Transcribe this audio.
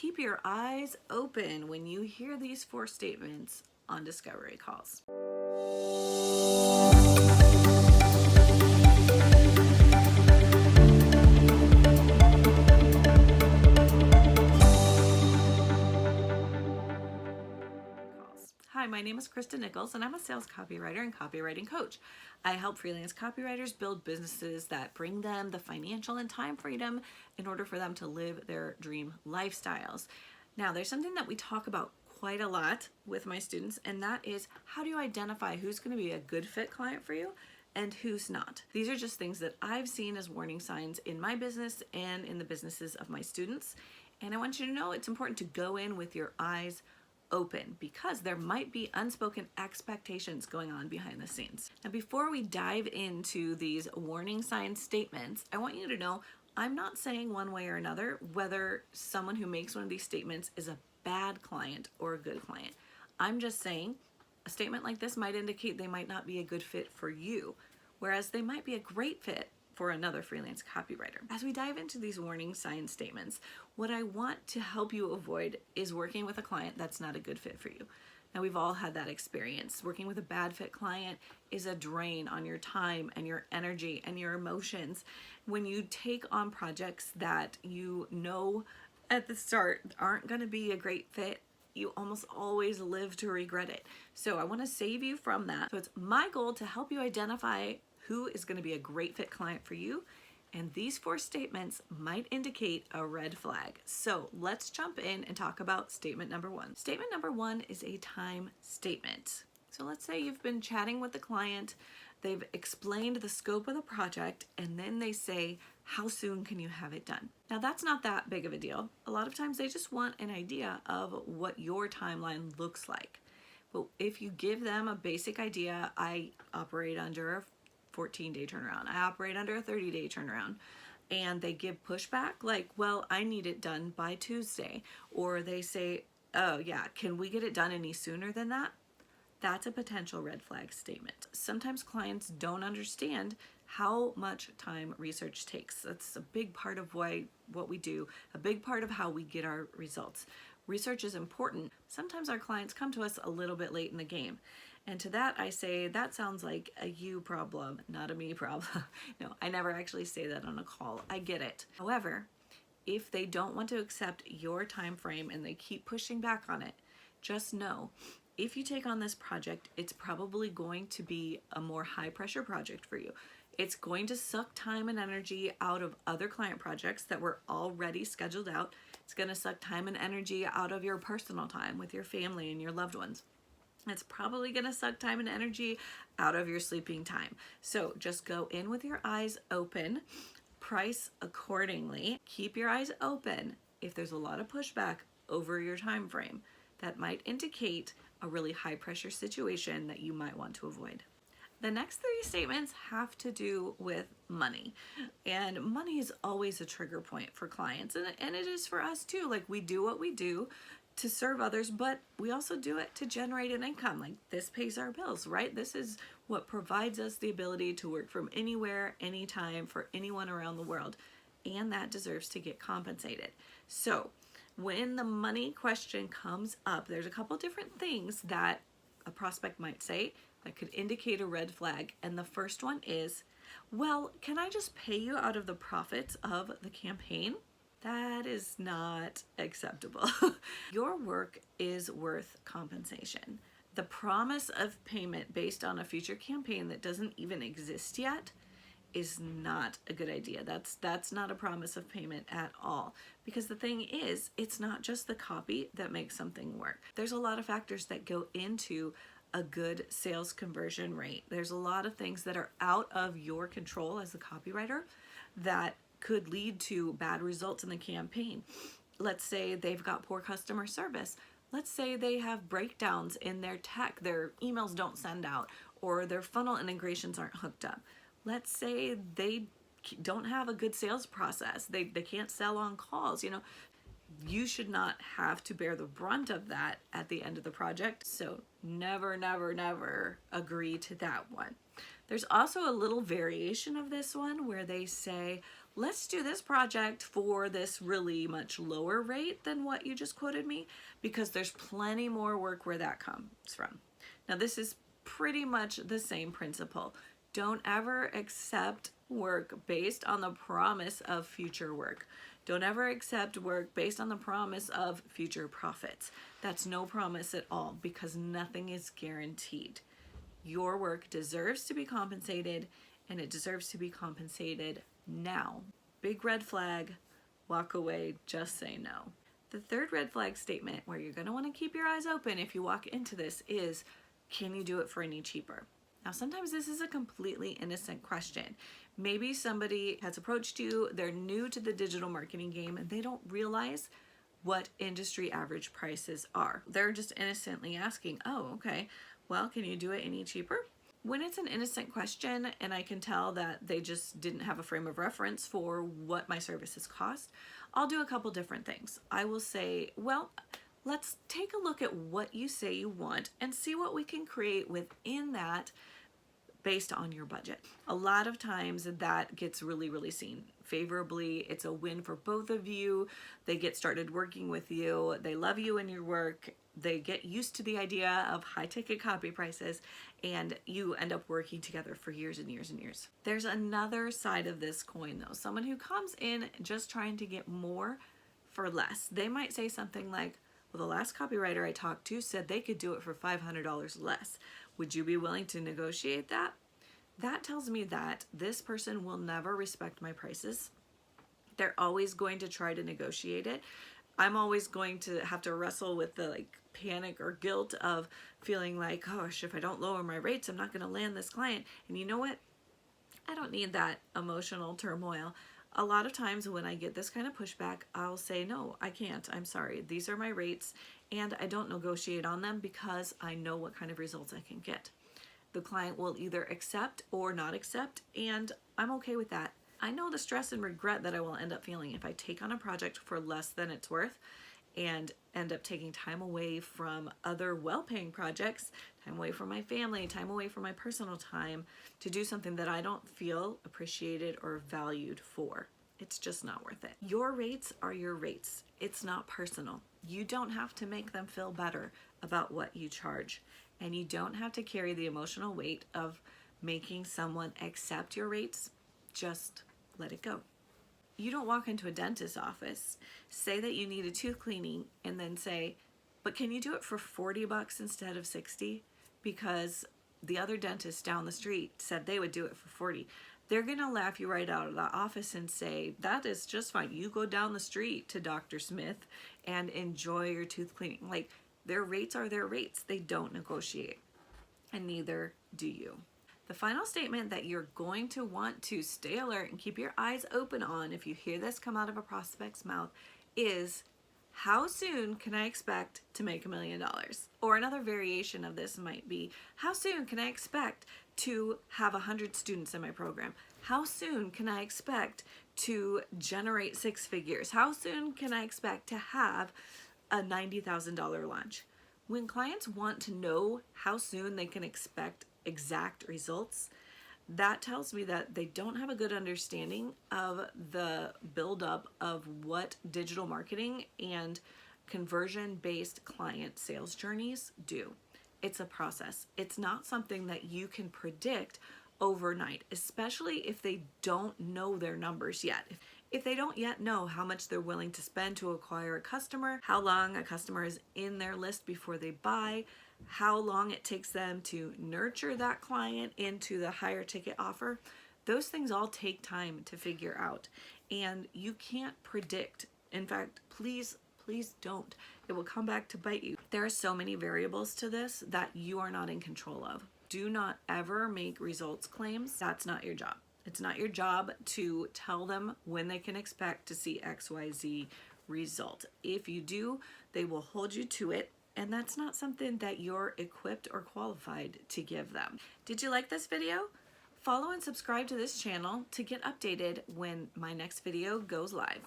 keep your eyes open when you hear these 4 statements on discovery calls. Hi, my name is Christa Nichols, and I'm a sales copywriter and copywriting coach. I help freelance copywriters build businesses that bring them the financial and time freedom in order for them to live their dream lifestyles. Now, there's something that we talk about quite a lot with my students, and that is how do you identify who's going to be a good fit client for you and who's not. These are just things that I've seen as warning signs in my business and in the businesses of my students. And I want you to know it's important to go in with your eyes open because there might be unspoken expectations going on behind the scenes. Now, before we dive into these warning sign statements, I want you to know I'm not saying one way or another whether someone who makes one of these statements is a bad client or a good client. I'm just saying a statement like this might indicate they might not be a good fit for you, whereas they might be a great fit for another freelance copywriter. As we dive into these warning sign statements, what I want to help you avoid is working with a client that's not a good fit for you. Now, we've all had that experience. Working with a bad fit client is a drain on your time and your energy and your emotions. When you take on projects that you know at the start aren't going to be a great fit, you almost always live to regret it. So I want to save you from that. So it's my goal to help you identify who is going to be a great fit client for you. And these 4 statements might indicate a red flag. So let's jump in and talk about statement number 1. Statement number 1 is a time statement. So let's say you've been chatting with the client, they've explained the scope of the project, and then they say, how soon can you have it done? Now, that's not that big of a deal. A lot of times they just want an idea of what your timeline looks like. But if you give them a basic idea, I operate under a 14-day turnaround, I operate under a 30-day turnaround, and they give pushback like, well, I need it done by Tuesday, or they say, oh yeah, can we get it done any sooner than that? That's a potential red flag statement. Sometimes clients don't understand how much time research takes. That's a big part of what we do, a big part of how we get our results. Research is important. Sometimes our clients come to us a little bit late in the game. And to that, I say, that sounds like a you problem, not a me problem. No, I never actually say that on a call. I get it. However, if they don't want to accept your time frame and they keep pushing back on it, just know, if you take on this project, it's probably going to be a more high pressure project for you. It's going to suck time and energy out of other client projects that were already scheduled out. It's going to suck time and energy out of your personal time with your family and your loved ones. It's probably going to suck time and energy out of your sleeping time. So just go in with your eyes open, price accordingly, keep your eyes open. If there's a lot of pushback over your time frame, that might indicate a really high pressure situation that you might want to avoid. The next 3 statements have to do with money. And money is always a trigger point for clients. And it is for us too. Like, we do what we do to serve others, but we also do it to generate an income. Like, this pays our bills, right? This is what provides us the ability to work from anywhere, anytime, for anyone around the world. And that deserves to get compensated. So when the money question comes up, there's a couple different things that a prospect might say that could indicate a red flag. And the first one is, well, can I just pay you out of the profits of the campaign? That is not acceptable. Your work is worth compensation. The promise of payment based on a future campaign that doesn't even exist yet is not a good idea. That's not a promise of payment at all. Because the thing is, it's not just the copy that makes something work. There's a lot of factors that go into a good sales conversion rate. There's a lot of things that are out of your control as the copywriter that could lead to bad results in the campaign. Let's say they've got poor customer service. Let's say they have breakdowns in their tech, their emails don't send out, or their funnel integrations aren't hooked up. Let's say they don't have a good sales process. They can't sell on calls. You should not have to bear the brunt of that at the end of the project. So never, never, never agree to that one. There's also a little variation of this one where they say, let's do this project for this really much lower rate than what you just quoted me, because there's plenty more work where that comes from. Now, this is pretty much the same principle. Don't ever accept work based on the promise of future work. Don't ever accept work based on the promise of future profits. That's no promise at all, because nothing is guaranteed. Your work deserves to be compensated, and it deserves to be compensated now. Big red flag, walk away, just say no. The third red flag statement, where you're going to want to keep your eyes open if you walk into this, is, can you do it for any cheaper? Now, sometimes this is a completely innocent question. Maybe somebody has approached you, they're new to the digital marketing game, and they don't realize what industry average prices are. They're just innocently asking, oh, okay, well, can you do it any cheaper? When it's an innocent question and I can tell that they just didn't have a frame of reference for what my services cost, I'll do a couple different things. I will say, well, let's take a look at what you say you want and see what we can create within that based on your budget. A lot of times that gets really seen favorably. It's a win for both of you. They get started working with you. They love you and your work. They get used to the idea of high ticket copy prices, and you end up working together for years and years and years. There's another side of this coin though. Someone who comes in just trying to get more for less. They might say something like, well, the last copywriter I talked to said they could do it for $500 less. Would you be willing to negotiate that? That tells me that this person will never respect my prices. They're always going to try to negotiate it. I'm always going to have to wrestle with the panic or guilt of feeling like, gosh, if I don't lower my rates, I'm not going to land this client. And you know what? I don't need that emotional turmoil. A lot of times when I get this kind of pushback, I'll say, no, I can't. I'm sorry. These are my rates, and I don't negotiate on them because I know what kind of results I can get. The client will either accept or not accept, and I'm okay with that. I know the stress and regret that I will end up feeling if I take on a project for less than it's worth and end up taking time away from other well-paying projects, time away from my family, time away from my personal time to do something that I don't feel appreciated or valued for. It's just not worth it. Your rates are your rates. It's not personal. You don't have to make them feel better about what you charge. And you don't have to carry the emotional weight of making someone accept your rates. Just let it go. You don't walk into a dentist's office, say that you need a tooth cleaning, and then say, but can you do it for $40 instead of $60? Because the other dentist down the street said they would do it for $40. They're gonna laugh you right out of the office and say, that is just fine. You go down the street to Dr. Smith and enjoy your tooth cleaning. Their rates are their rates. They don't negotiate, and neither do you. The final statement that you're going to want to stay alert and keep your eyes open on if you hear this come out of a prospect's mouth is, how soon can I expect to make $1 million? Or another variation of this might be, how soon can I expect to have 100 students in my program? How soon can I expect to generate 6 figures? How soon can I expect to have a $90,000 launch? When clients want to know how soon they can expect exact results, that tells me that they don't have a good understanding of the buildup of what digital marketing and conversion-based client sales journeys do. It's a process. It's not something that you can predict overnight, especially if they don't know their numbers yet. If they don't yet know how much they're willing to spend to acquire a customer, how long a customer is in their list before they buy, how long it takes them to nurture that client into the higher ticket offer, those things all take time to figure out. And you can't predict. In fact, please don't. It will come back to bite you. There are so many variables to this that you are not in control of. Do not ever make results claims. That's not your job. It's not your job to tell them when they can expect to see XYZ result. If you do, they will hold you to it, and that's not something that you're equipped or qualified to give them. Did you like this video? Follow and subscribe to this channel to get updated when my next video goes live.